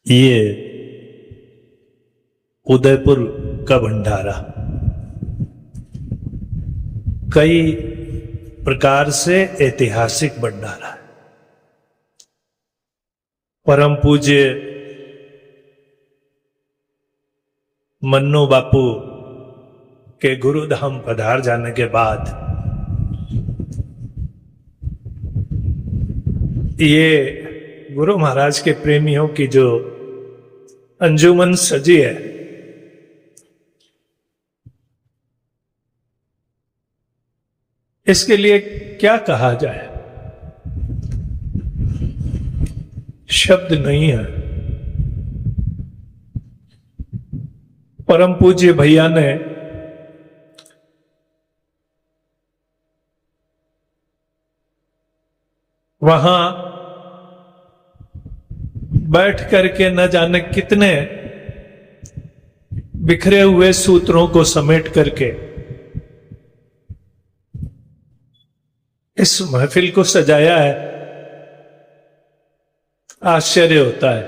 ये उदयपुर का भंडारा कई प्रकार से ऐतिहासिक भंडारा है। परम पूज्य मन्नू बापू के गुरुधाम पधार जाने के बाद ये गुरु महाराज के प्रेमियों की जो अंजुमन सजी है, इसके लिए क्या कहा जाए, शब्द नहीं है। परम पूज्य भैया ने वहां बैठ करके न जाने कितने बिखरे हुए सूत्रों को समेट करके इस महफिल को सजाया है। आश्चर्य होता है।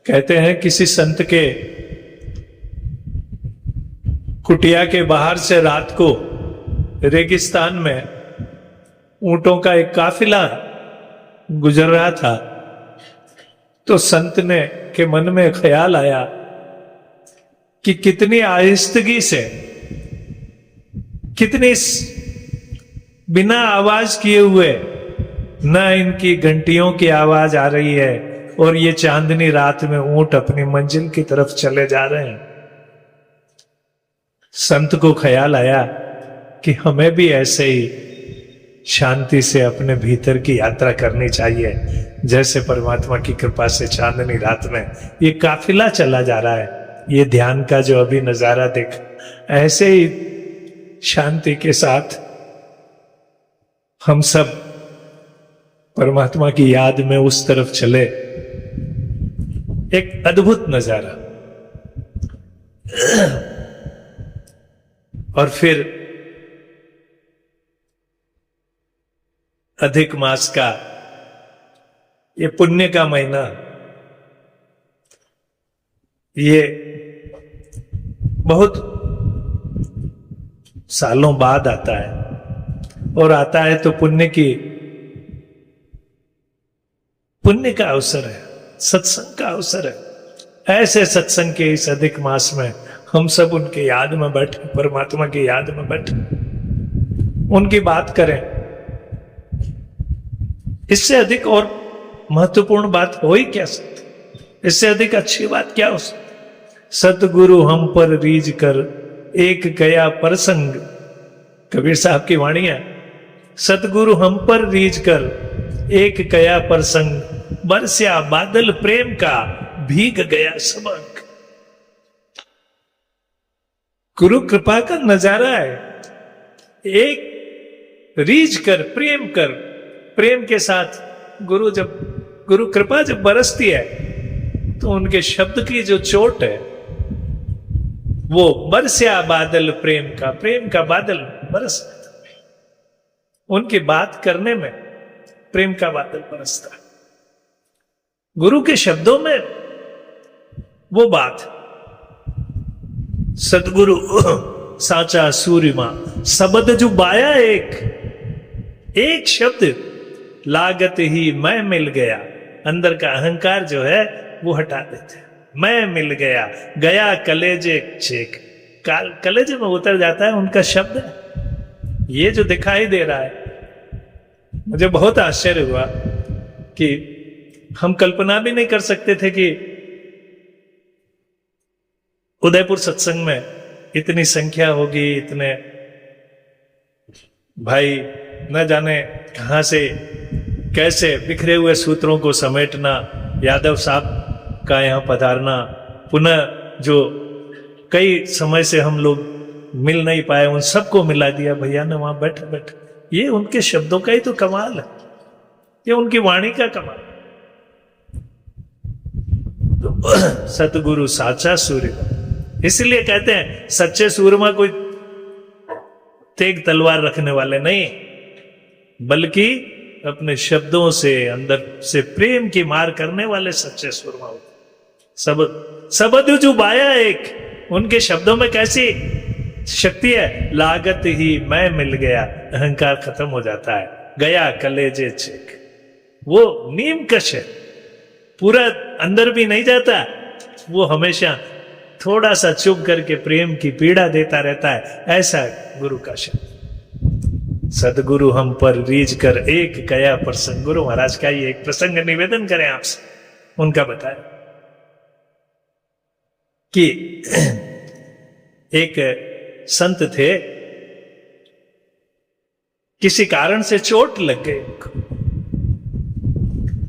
कहते हैं किसी संत के कुटिया के बाहर से रात को रेगिस्तान में ऊंटों का एक काफिला गुजर रहा था, तो संत ने के मन में ख्याल आया कि कितनी आहिस्तगी से, कितनी बिना आवाज किए हुए, न इनकी घंटियों की आवाज आ रही है और ये चांदनी रात में ऊंट अपनी मंजिल की तरफ चले जा रहे हैं। संत को ख्याल आया कि हमें भी ऐसे ही शांति से अपने भीतर की यात्रा करनी चाहिए, जैसे परमात्मा की कृपा से चांदनी रात में ये काफिला चला जा रहा है। ये ध्यान का जो अभी नजारा देख, ऐसे ही शांति के साथ हम सब परमात्मा की याद में उस तरफ चले। एक अद्भुत नजारा। और फिर अधिक मास का ये पुण्य का महीना, ये बहुत सालों बाद आता है, और आता है तो पुण्य का अवसर है, सत्संग का अवसर है। ऐसे सत्संग के इस अधिक मास में हम सब उनके याद में बैठे, परमात्मा की याद में बैठे, उनकी बात करें। इससे अधिक और महत्वपूर्ण बात हो ही क्या सकती, इससे अधिक अच्छी बात क्या हो सकती। सतगुरु हम पर रीझ कर एक गया प्रसंग, कबीर साहब की वाणी है। सतगुरु हम पर रीझ कर एक गया प्रसंग, बरस्या बादल प्रेम का भीग गया सब अंग। गुरु कृपा का नजारा है। एक रीझ कर, प्रेम के साथ गुरु कृपा जब बरसती है, तो उनके शब्द की जो चोट है, वो बरस्या बादल प्रेम का बादल बरसता। उनकी बात करने में प्रेम का बादल बरसता है। गुरु के शब्दों में वो बात, सतगुरु साचा सूर्यमा शब्द जो बाया, एक शब्द लागत ही मैं मिल गया। अंदर का अहंकार जो है वो हटा देते। मैं मिल गया, गया कलेजे चेक, कलेजे में उतर जाता है उनका शब्द। ये जो दिखाई दे रहा है, मुझे बहुत आश्चर्य हुआ कि हम कल्पना भी नहीं कर सकते थे कि उदयपुर सत्संग में इतनी संख्या होगी। इतने भाई न जाने कहां से कैसे बिखरे हुए सूत्रों को समेटना, यादव साहब का यहां पधारना, पुनः जो कई समय से हम लोग मिल नहीं पाए उन सबको मिला दिया भैया ने वहां बैठे बैठे। ये उनके शब्दों का ही तो कमाल है, ये उनकी वाणी का कमाल। तो सतगुरु साचा सूर्य, इसलिए कहते हैं सच्चे सूरमा कोई तेग तलवार रखने वाले नहीं, बल्कि अपने शब्दों से अंदर से प्रेम की मार करने वाले सच्चे सूरमा होते। सब सबद जो बाया एक, उनके शब्दों में कैसी शक्ति है। लागत ही मैं मिल गया, अहंकार खत्म हो जाता है। गया कलेजे चेक, वो नीम कश है, पूरा अंदर भी नहीं जाता, वो हमेशा थोड़ा सा चुप करके प्रेम की पीड़ा देता रहता है। ऐसा गुरु का शब्द। सदगुरु हम पर रीझ कर एक कया प्रसंग। गुरु महाराज का ये एक प्रसंग निवेदन करें आपसे, उनका बताएं कि एक संत थे, किसी कारण से चोट लग गई।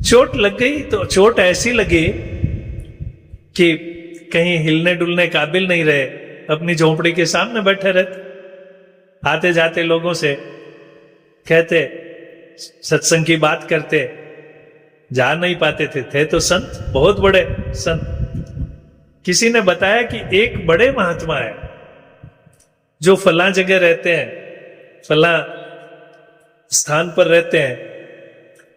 चोट लग गई तो चोट ऐसी लगी कि कहीं हिलने डुलने काबिल नहीं रहे, अपनी झोंपड़ी के सामने बैठे रहते। आते जाते लोगों से कहते, सत्संग की बात करते, जा नहीं पाते थे तो संत, बहुत बड़े संत। किसी ने बताया कि एक बड़े महात्मा है जो फला जगह रहते हैं, फला स्थान पर रहते हैं,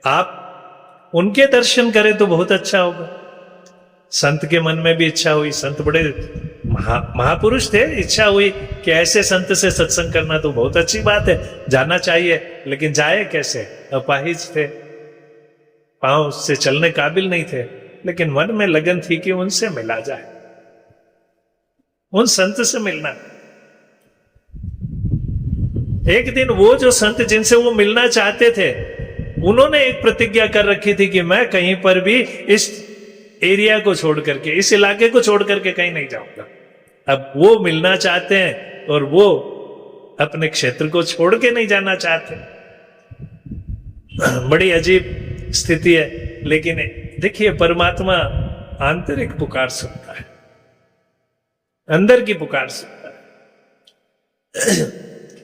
आप उनके दर्शन करें तो बहुत अच्छा होगा। संत के मन में भी इच्छा हुई, संत बड़े महापुरुष थे, इच्छा हुई कि ऐसे संत से सत्संग करना तो बहुत अच्छी बात है, जाना चाहिए। लेकिन जाए कैसे, अपाहिज थे, पांव से चलने काबिल नहीं थे, लेकिन मन में लगन थी कि उनसे मिला जाए, उन संत से मिलना। एक दिन वो जो संत जिनसे वो मिलना चाहते थे, उन्होंने एक प्रतिज्ञा कर रखी थी कि मैं कहीं पर भी इस एरिया को छोड़ करके, इस इलाके को छोड़ करके कहीं नहीं जाऊंगा। अब वो मिलना चाहते हैं और वो अपने क्षेत्र को छोड़ के नहीं जाना चाहते। बड़ी अजीब स्थिति है। लेकिन देखिए, परमात्मा आंतरिक पुकार सुनता है, अंदर की पुकार सुनता है।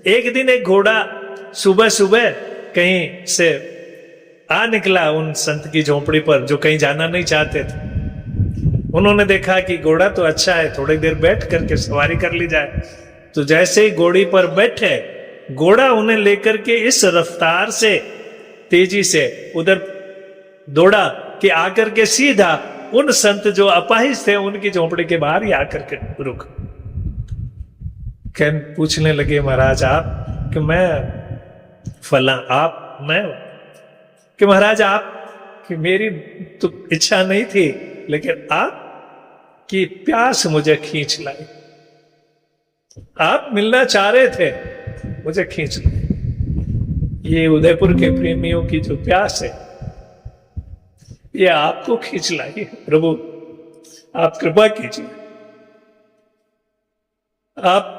एक दिन एक घोड़ा सुबह सुबह कहीं से आ निकला उन संत की झोंपड़ी पर, जो कहीं जाना नहीं चाहते थे। उन्होंने देखा कि घोड़ा तो अच्छा है, थोड़ी देर बैठ करके सवारी कर ली जाए। तो जैसे ही घोड़ी पर बैठे, घोड़ा उन्हें लेकर के इस रफ्तार से, तेजी से उधर दौड़ा कि आकर के सीधा उन संत जो अपाहिज थे उनकी झोंपड़ी के बाहर ही आकर के रुक। पूछने लगे, महाराज आप? कि मैं फला। आप? मैं। कि महाराज आप? कि मेरी तो इच्छा नहीं थी, लेकिन आप की प्यास मुझे खींच लाई, आप मिलना चाह रहे थे, मुझे खींच लाई। ये उदयपुर के प्रेमियों की जो प्यास है, ये आपको खींच लाई। प्रभु आप कृपा कीजिए। आप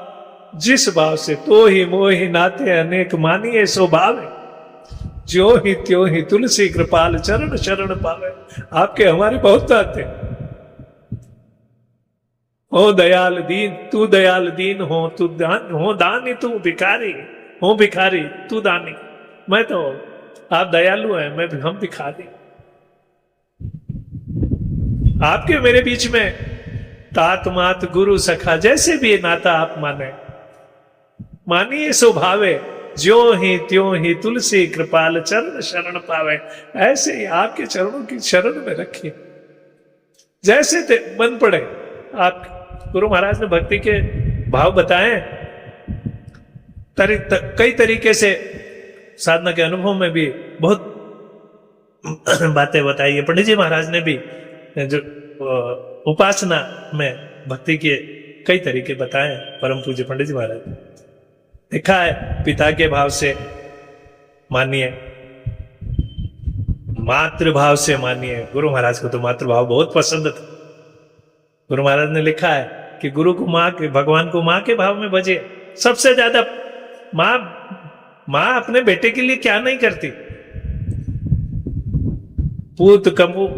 जिस भाव से, तो ही मोहि नाते अनेक मानिए सो भावे, जो ही त्यों ही तुलसी कृपाल चरण शरण पावे। आपके हमारे बहुत नाते। हो दयाल दीन, तू दयाल दीन हो, तू दान हो, दानी तू भिखारी हो, भिखारी तू दानी। मैं तो, आप दयालु हैं, मैं हम भिखारी। आपके मेरे बीच में तात मात गुरु सखा, जैसे भी नाता आप माने, मानिए सो भावे, जो ही त्यों ही तुलसी कृपाल चरण शरण पावे। ऐसे ही आपके चरणों की शरण में रखिए, जैसे बन पड़े। आप गुरु महाराज ने भक्ति के भाव बताए, कई तरीके से साधना के अनुभव में भी बहुत बातें बताई है। पंडित जी महाराज ने भी जो उपासना में भक्ति के कई तरीके बताए, परम पूज्य पंडित जी महाराज ने लिखा है, पिता के भाव से मानिए, मातृभाव से मानिए। गुरु महाराज को तो मातृभाव बहुत पसंद था। गुरु महाराज ने लिखा है कि गुरु को मां के, भगवान को मां के भाव में भजिए। सबसे ज्यादा मां अपने बेटे के लिए क्या नहीं करती। पूत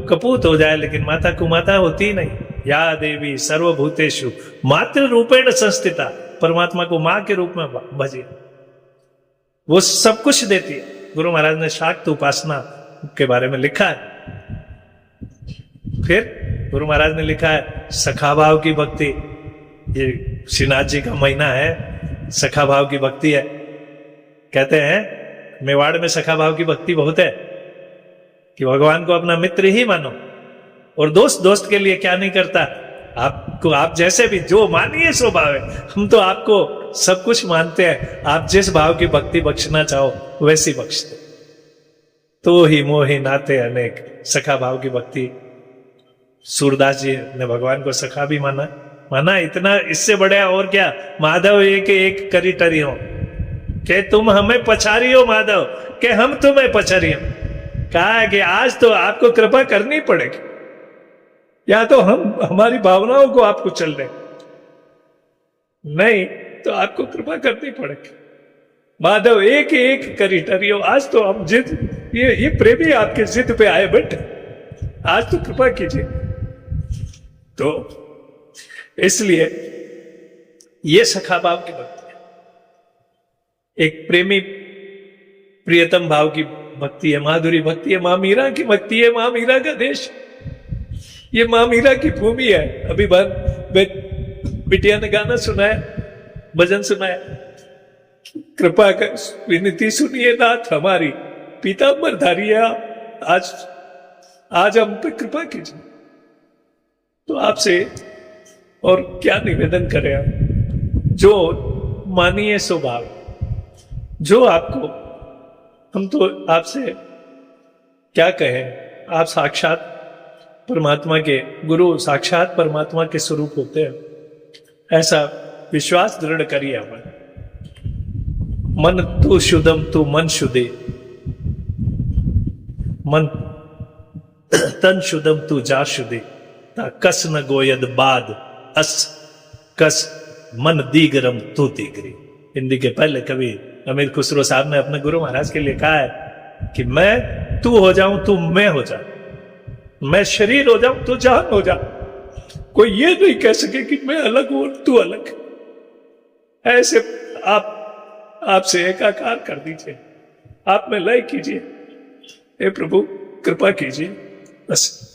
कपूत हो जाए, लेकिन माता कुमाता होती ही नहीं। या देवी सर्वभूतेषु मातृ रूपेण संस्थिता। परमात्मा को मां के रूप में भजिए, वो सब कुछ देती है। गुरु महाराज ने शाक्त उपासना के बारे में लिखा है। फिर गुरु महाराज ने लिखा है सखा भाव की भक्ति। ये श्रीनाथ जी का महीना है, सखा भाव की भक्ति है। कहते हैं मेवाड़ में सखा भाव की भक्ति बहुत है, कि भगवान को अपना मित्र ही मानो। और दोस्त दोस्त के लिए क्या नहीं करता। आपको, आप जैसे भी जो मानिए सो भाव है, हम तो आपको सब कुछ मानते हैं, आप जिस भाव की भक्ति बख्शना चाहो वैसी बख्श दो। तो ही मोहि नाते अनेक, सखा भाव की भक्ति। सूरदास जी ने भगवान को सखा भी माना इतना, इससे बड़े और क्या। माधव एक एक करी टरी हो, के तुम हमें पछारी हो माधव, के हम तुम्हें पछारी हो। कहा है कि आज तो आपको कृपा करनी पड़ेगी, या तो हम हमारी भावनाओं को आपको चलने, नहीं तो आपको कृपा करनी पड़ेगी। माधव एक एक करी टरियो, आज तो हम जिद, ये प्रेमी आपके जिद पे आए बैठे, आज तो कृपा कीजिए। तो इसलिए ये सखा भाव की भक्ति है, एक प्रेमी प्रियतम भाव की भक्ति है, माधुरी भक्ति है, मां मीरा की भक्ति है। मां मीरा का देश, ये मां मीरा की भूमि है। अभी बिटिया ने गाना सुनाया, भजन सुनाया, कृपा कर विनती सुनिए नाथ हमारी, पीतांबर धारी है आज हम पे कृपा कीजिए। तो आपसे और क्या निवेदन करें आप, जो मानिए स्वभाव, जो आपको, हम तो आपसे क्या कहें, आप साक्षात परमात्मा के गुरु, साक्षात परमात्मा के स्वरूप होते हैं, ऐसा विश्वास दृढ़ करिए अपन। मन तू शुद्धम तू मन शुद्धे, मन तन शुद्धम तू जा शुद्धे, ता कस न गोयद बाद अस कस मन दीगरम तू दीगरी। हिंदी के पहले कवि अमीर खुसरो साहब ने अपने गुरु महाराज के लिए कहा है कि मैं तू हो जाऊं, तू मैं हो जा, मैं शरीर हो जाऊं, तू जान हो जा। कोई ये नहीं कह सके कि मैं अलग हूं तू अलग। ऐसे आपसे एकाकार कर दीजिए, आप में लय कीजिए। हे प्रभु कृपा कीजिए, बस।